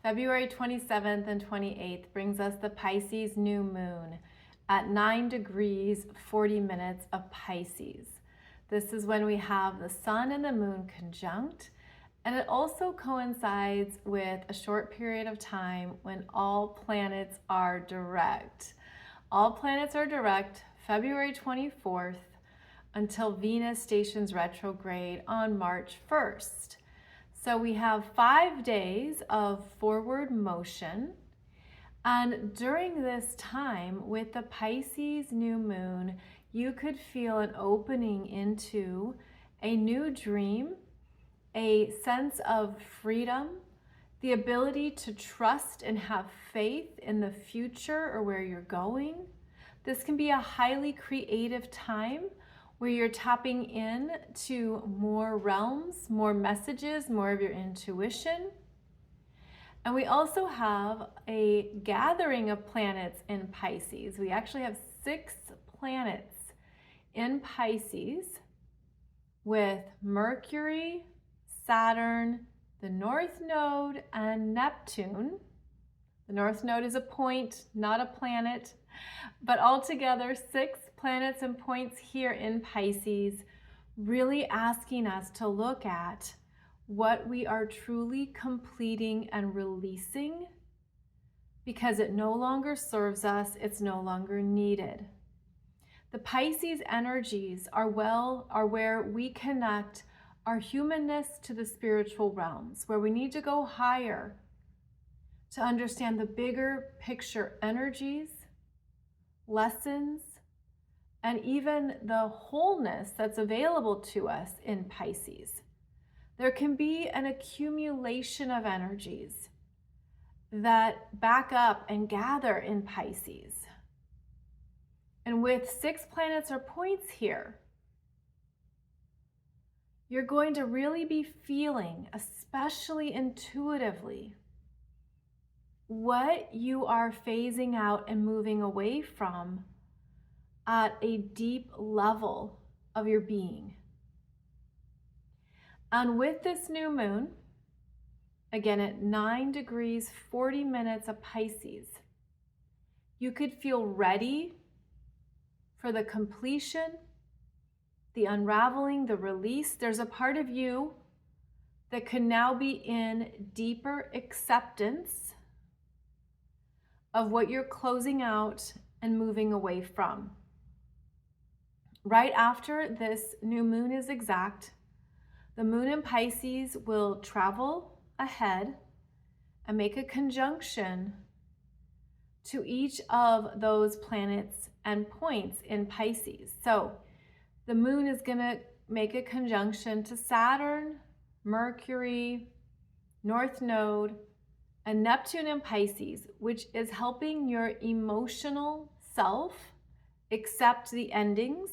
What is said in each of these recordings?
February 27th and 28th brings us the Pisces New Moon at 9 degrees 40 minutes of Pisces. This is when we have the Sun and the Moon conjunct, and it also coincides with a short period of time when all planets are direct. All planets are direct February 24th until Venus stations retrograde on March 1st. So we have 5 days of forward motion. And during this time with the Pisces new moon, you could feel an opening into a new dream, a sense of freedom, the ability to trust and have faith in the future or where you're going. This can be a highly creative time where you're tapping in to more realms, more messages, more of your intuition. And we also have a gathering of planets in Pisces. We actually have 6 planets in Pisces with Mercury, Saturn, the North Node, and Neptune. The North Node is a point, not a planet, but altogether 6 planets and points here in Pisces, really asking us to look at what we are truly completing and releasing because it no longer serves us, it's no longer needed. The Pisces energies are where we connect our humanness to the spiritual realms, where we need to go higher to understand the bigger picture energies, lessons, and even the wholeness that's available to us in Pisces. There can be an accumulation of energies that back up and gather in Pisces. And with 6 planets or points here, you're going to really be feeling, especially intuitively, what you are phasing out and moving away from at a deep level of your being. And with this new moon, again at 9 degrees 40 minutes of Pisces, you could feel ready for the completion, the unraveling, the release. There's a part of you that can now be in deeper acceptance of what you're closing out and moving away from. Right after this new moon is exact, the moon in Pisces will travel ahead and make a conjunction to each of those planets and points in Pisces. So the moon is going to make a conjunction to Saturn, Mercury, North Node, and Neptune in Pisces, which is helping your emotional self accept the endings,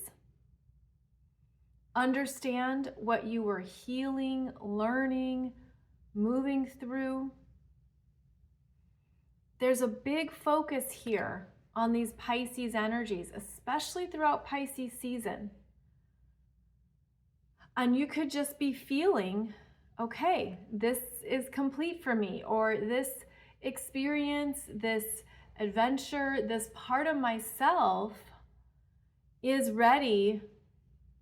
understand what you were healing, learning, moving through. There's a big focus here on these Pisces energies, especially throughout Pisces season. And you could just be feeling, okay, this is complete for me, or this experience, this adventure, this part of myself is ready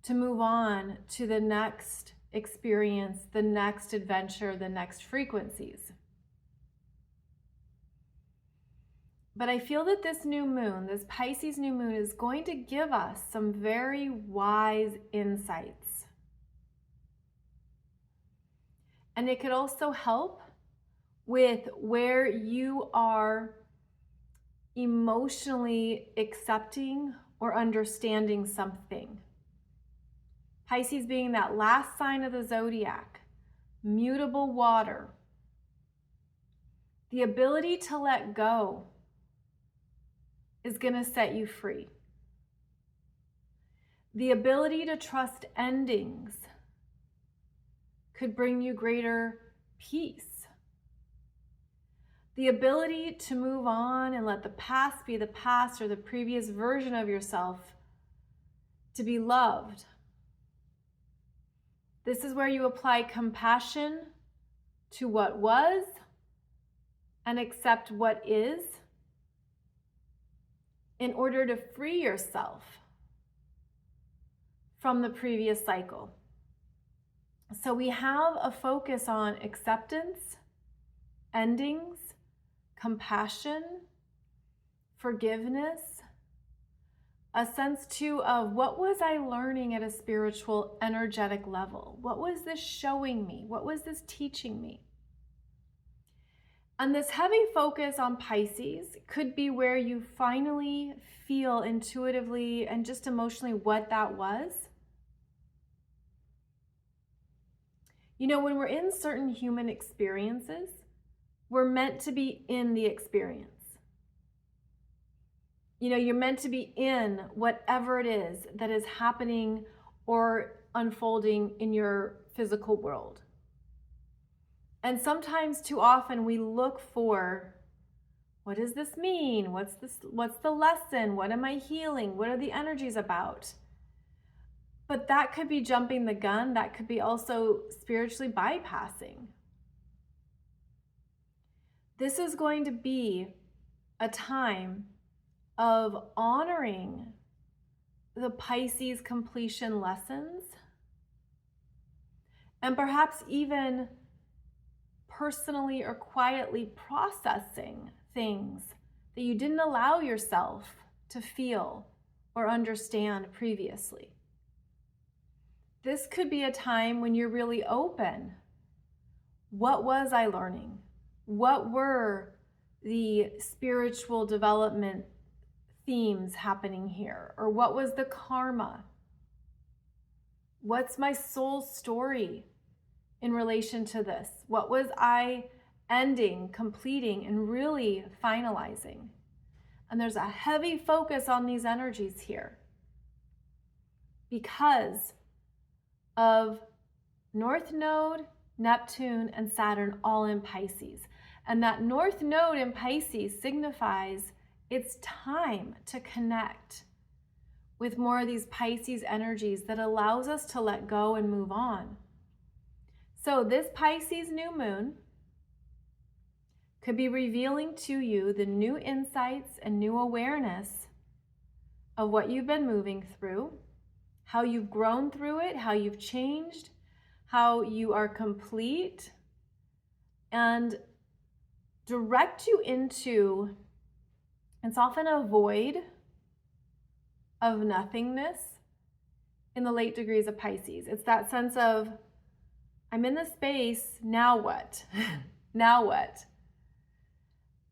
to move on to the next experience, the next adventure, the next frequencies. But I feel that this new moon, this Pisces new moon, is going to give us some very wise insights. And it could also help with where you are emotionally accepting or understanding something. Pisces being that last sign of the zodiac, mutable water. The ability to let go is going to set you free. The ability to trust endings could bring you greater peace. The ability to move on and let the past be the past, or the previous version of yourself to be loved. This is where you apply compassion to what was and accept what is in order to free yourself from the previous cycle. So we have a focus on acceptance, endings, compassion, forgiveness, a sense too of what was I learning at a spiritual, energetic level? What was this showing me? What was this teaching me? And this heavy focus on Pisces could be where you finally feel intuitively and just emotionally what that was. You know, when we're in certain human experiences, we're meant to be in the experience. You know, you're meant to be in whatever it is that is happening or unfolding in your physical world. And sometimes too often we look for, what does this mean? What's the lesson? What am I healing? What are the energies about? But that could be jumping the gun. That could be also spiritually bypassing. This is going to be a time of honoring the Pisces completion lessons and perhaps even personally or quietly processing things that you didn't allow yourself to feel or understand previously. This could be a time when you're really open. What was I learning? What were the spiritual development themes happening here? Or what was the karma? What's my soul story in relation to this? What was I ending, completing, and really finalizing? And there's a heavy focus on these energies here because of North Node, Neptune, and Saturn all in Pisces. And that North Node in Pisces signifies it's time to connect with more of these Pisces energies that allows us to let go and move on. So this Pisces new moon could be revealing to you the new insights and new awareness of what you've been moving through, how you've grown through it, how you've changed, how you are complete, and direct you into, it's often a void of nothingness in the late degrees of Pisces. It's that sense of, I'm in this space, now what? Now what?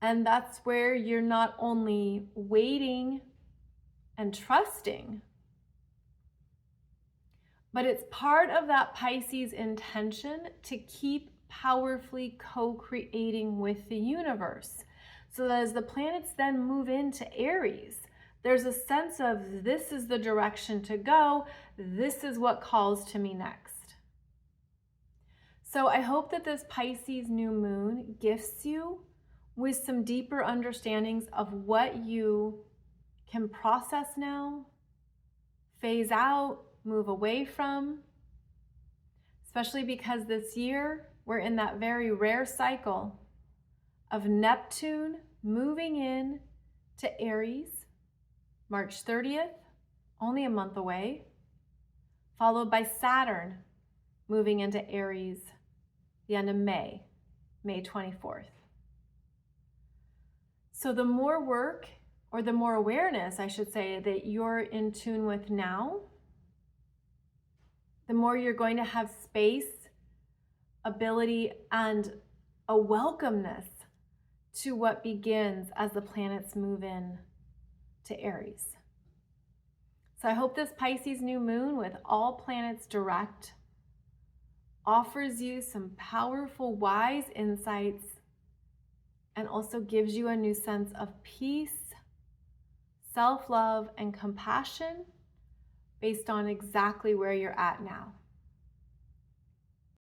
And that's where you're not only waiting and trusting, but it's part of that Pisces intention to keep powerfully co-creating with the universe. So that as the planets then move into Aries, there's a sense of this is the direction to go. This is what calls to me next. So I hope that this Pisces new moon gifts you with some deeper understandings of what you can process now, phase out, move away from, especially because this year we're in that very rare cycle of Neptune moving in to Aries, March 30th, only a month away, followed by Saturn moving into Aries the end of May, May 24th. So the more work, or the more awareness, I should say, that you're in tune with now, the more you're going to have space, ability, and a welcomeness to what begins as the planets move in to Aries. So I hope this Pisces new moon with all planets direct offers you some powerful, wise insights and also gives you a new sense of peace, self-love, and compassion based on exactly where you're at now.